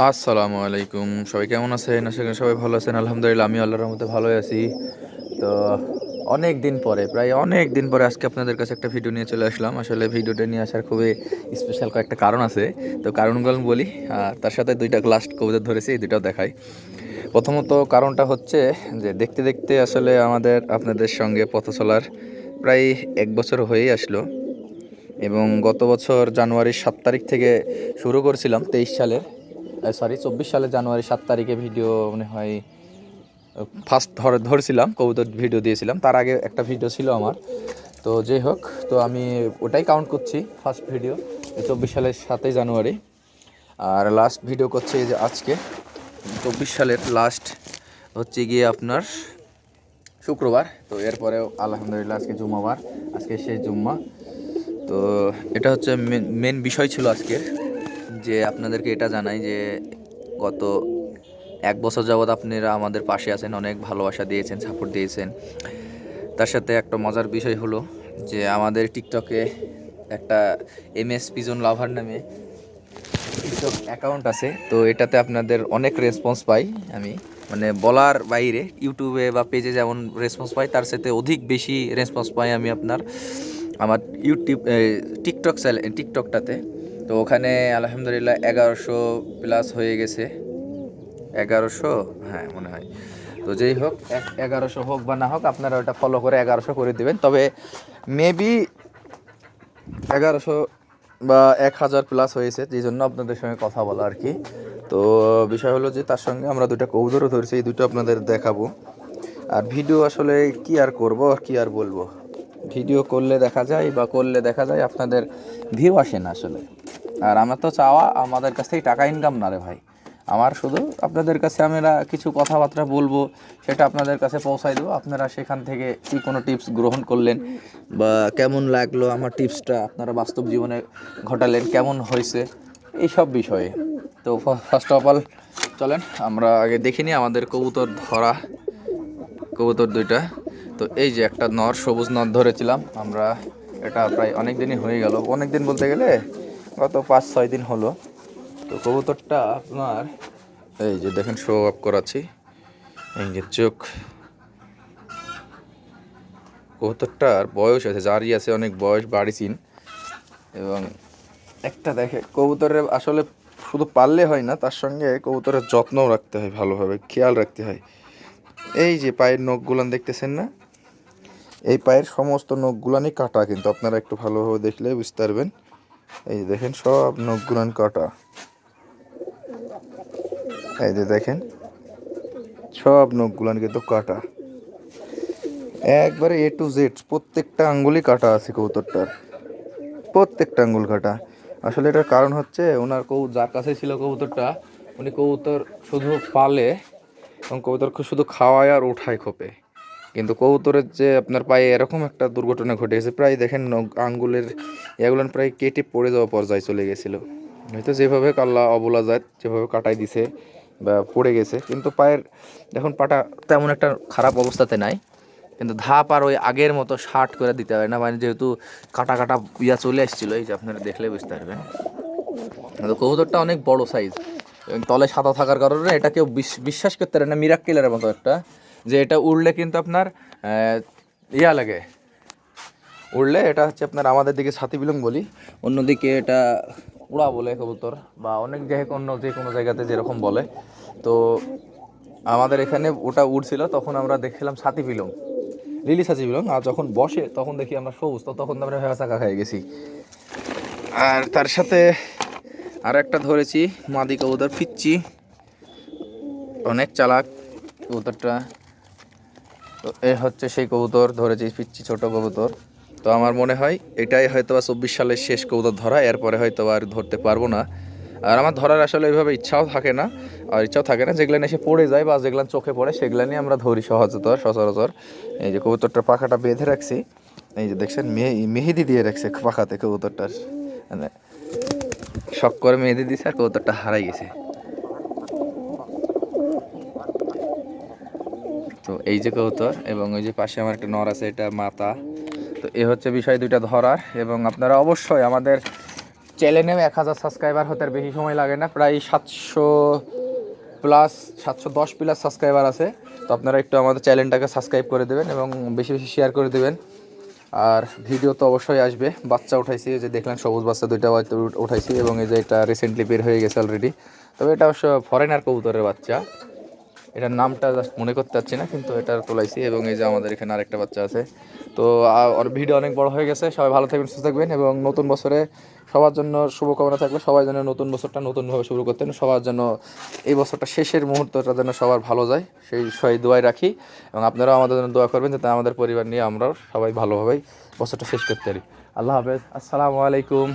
আসসালামু আলাইকুম, সবাই কেমন আছেন? আশা করি সবাই ভালো আছেন। আলহামদুলিল্লাহ, আমি আল্লাহর রহমতে ভালোই আছি। তো প্রায় অনেক দিন পরে আজকে আপনাদের কাছে একটা ভিডিও নিয়ে চলে আসলাম। আসলে ভিডিওটা নিয়ে আসার খুবই স্পেশাল কয়েকটা কারণ আছে। তো কারণগুলো বলি, আর তার সাথে দুইটা লাস্ট কবুতর ধরেছি, এই দুটাও দেখাই। প্রথমত কারণটা হচ্ছে যে দেখতে দেখতে আসলে আপনাদের সঙ্গে পথ চলার প্রায় 1 বছর হয়েই আসলো। এবং গত বছর জানুয়ারির 7 তারিখ থেকে শুরু করছিলাম, 24 সালে জানুয়ারি 7 তারিখে ভিডিও মনে হয় ফার্স্ট ধরছিলাম, কবুতর ভিডিও দিয়েছিলাম। তার আগে একটা ভিডিও ছিল আমার। তো যাই হোক, তো আমি ওটাই কাউন্ট করছি ফার্স্ট ভিডিও, 24 সালের 7 জানুয়ারি। আর লাস্ট ভিডিও করছি এই যে আজকে 24 সালের লাস্ট হচ্ছে গিয়ে আপনার শুক্রবার। তো এরপরেও আলহামদুলিল্লাহ আজকে জুম্মাবার, আজকে শেষ জুম্মা। তো এটা হচ্ছে মেন বিষয় ছিল আজকের, যে আপনাদেরকে এটা জানাই যে গত 1 বছর যাবৎ আপনারা আমাদের পাশে আছেন, অনেক ভালোবাসা দিয়েছেন, সাপোর্ট দিয়েছেন। তার সাথে একটা মজার বিষয় হলো যে আমাদের টিকটকে একটা MS পিজন লাভার নামে টিকটক অ্যাকাউন্ট আছে। তো এটাতে আপনাদের অনেক রেসপন্স পাই আমি, মানে বলার বাইরে। ইউটিউবে বা পেজে যেমন রেসপন্স পাই, তার সাথে অধিক বেশি রেসপন্স পাই আমি আমার টিকটকটাতে। তো ওখানে আলহামদুলিল্লাহ 1100 প্লাস হয়ে গেছে। 1100, হ্যাঁ মনে হয়। তো যেই হোক, 1100 হোক বা না হোক, আপনারা ওটা ফলো করে 1100 করে দেবেন। তবে মেবি 1100 বা 1000 প্লাস হয়েছে, যেই জন্য আপনাদের সঙ্গে কথা বলা আর কি। তো বিষয় হলো যে তার সঙ্গে আমরা দুটো কবুতরও ধরেছি, এই দুটো আপনাদের দেখাবো। আর ভিডিও আসলে কি আর করব, কি আর বলবো। ভিডিও করলে দেখা যায় আপনাদের ভিউ আসে না আসলে। আর আমার তো চাওয়া আমাদের কাছ থেকে টাকা ইনকাম না রে ভাই। আমার শুধু আপনাদের কাছে আমরা কিছু কথাবার্তা বলবো, সেটা আপনাদের কাছে পৌঁছাই দেবো। আপনারা সেখান থেকে কি কোনো টিপস গ্রহণ করলেন, বা কেমন লাগলো আমার টিপসটা, আপনারা বাস্তব জীবনে ঘটালেন, কেমন হয়েছে, এইসব বিষয়ে। তো ফার্স্ট অফ অল চলেন আমরা আগে দেখিনি আমাদের কবুতর দুইটা। তো এই যে একটা সবুজ নর ধরেছিলাম আমরা, এটা প্রায় অনেক দিনই হয়ে গেল, অনেক দিন বলতে গেলে গত 5-6 দিন হলো। তো কবুতরটা আপনার এই যে দেখেন, শো আপ করাচ্ছি, এই যে চোখ। কবুতরটার বয়স আছে, জারি আছে, অনেক বয়স, বাড়িছিন। এবং একটা দেখে, কবুতরের আসলে শুধু পাললে হয় না, তার সঙ্গে কবুতরের যত্নও রাখতে হয়, ভালোভাবে খেয়াল রাখতে হয়। এই যে পায়ের নখগুলান দেখতেছেন না, এই পায়ের সমস্ত নখগুলানই কাটা, কিন্তু আপনারা একটু ভালোভাবে দেখলে বুঝতে পারবেন। এই যে দেখেন, সব নখগুলান কাটা। এই যে দেখেন, সব নখগুলান কিন্তু কাটা, একবারে A to Z, প্রত্যেকটা আঙ্গুলই কাটা আছে কবুতরটার, প্রত্যেকটা আঙ্গুল কাটা। আসলে এটার কারণ হচ্ছে ওনার যার কাছে ছিল কবুতরটা, উনি কবুতর শুধু পালে এবং কবুতরকে শুধু খাওয়ায় আর ওঠায় খোপে। কিন্তু কবুতরের যে আপনার পায়ে এরকম একটা দুর্ঘটনা ঘটে গেছে, প্রায় দেখেন আঙ্গুলের এগুলো প্রায় কেটে পড়ে যাওয়া পর্যায়ে চলে গেছিলো। হয়তো যেভাবে আল্লাহ অবলা যায়, যেভাবে কাটাই দিছে বা পড়ে গেছে, কিন্তু পায়ের এখন পাটা তেমন একটা খারাপ অবস্থাতে নাই। কিন্তু ধাপ আর ওই আগের মতো শার্ট করে দিতে হয় না, মানে যেহেতু কাটা কাটা চলে আসছিলো, এই যে আপনারা দেখলে বুঝতে পারবেন। তো কবুতরটা অনেক বড় সাইজ এবং তলে সাদা থাকার কারণে এটা কেউ বিশ্বাস করতে পারে না, মিরাক্কেলের মতো একটা, যে এটা উড়লে কিন্তু আপনার লাগে। উড়লে এটা হচ্ছে আপনার, আমাদের দিকে ছাতি বিলং বলি, অন্যদিকে এটা উড়া বলে কবুতর, বা অনেক জায়গায় অন্য যে কোনো জায়গাতে যেরকম বলে। তো আমাদের এখানে ওটা উড়ছিল, তখন আমরা দেখছিলাম ছাতি বিলং, লিলি ছাতি বিলং। আর যখন বসে তখন দেখি আমরা সবুজ, তো তখন আমরা ভেবা চাকা খেয়ে গেছি। আর তার সাথে আর একটা ধরেছি মাদি কবুতর, পিচ্চি, অনেক চালাক কবুতরটা। তো এ হচ্ছে সেই কবুতর ধরেছি, পিচ্চি ছোট কবুতর। তো আমার মনে হয় এটাই হয়তো বা 24 সালের শেষ কবুতর ধরা, এরপরে হয়তো আর ধরতে পারবো না। আর আমার ধরার আসলে ওইভাবে ইচ্ছাও থাকে না, যেগুলো এসে পড়ে যায় বা যেগুলো চোখে পড়ে সেগুলো নিয়ে আমরা ধরি সচরাচর। এই যে কবুতরটার পাখাটা বেঁধে রাখছি, এই যে দেখছেন মেহেদি দিয়ে রাখছে পাখাতে কবুতরটার, মানে শখ করে মেহেদি দিছে, আর কবুতরটা হারাই গেছে। তো এই যে কবুতর, এবং ওই যে পাশে আমার একটা নর আছে, এটা মাতা। তো এ হচ্ছে বিষয় দুইটা ধরার। এবং আপনারা অবশ্যই আমাদের চ্যানেলেও 1000 সাবস্ক্রাইবার হতে আর বেশি সময় লাগে না, প্রায় 700+ 710+ সাবস্ক্রাইবার আছে। তো আপনারা একটু আমাদের চ্যানেলটাকে সাবস্ক্রাইব করে দেবেন এবং বেশি বেশি শেয়ার করে দেবেন। আর ভিডিও তো অবশ্যই আসবে। বাচ্চা উঠাইছি, এই যে দেখলেন সবুজ বাচ্চা দুইটা উঠাইছি, এবং এই যে এটা রিসেন্টলি বের হয়ে গেছে অলরেডি। তবে এটা অবশ্য ফরেনার কবুতরের বাচ্চা, এটার নামটা জাস্ট মনে করতে পারছি না, কিন্তু এটা তোলাইছি। এবং এই যে আমাদের এখানে আরেকটা বাচ্চা আছে। তো ওর ভিডিও অনেক বড় হয়ে গেছে। সবাই ভালো থাকবেন, সুস্থ থাকবেন, এবং নতুন বছরে সবার জন্য শুভকামনা থাকবে। সবাই যেন নতুন বছরটা নতুনভাবে শুরু করতেন, সবার জন্য এই বছরটা শেষের মুহূর্তটা যেন সবার ভালো যায়, সেই দোয়াই রাখি। এবং আপনারাও আমাদের জন্য দোয়া করবেন যাতে আমাদের পরিবার নিয়ে আমরাও সবাই ভালোভাবেই বছরটা শেষ করতে পারি। আল্লাহ হাফেজ, আসসালামু আলাইকুম।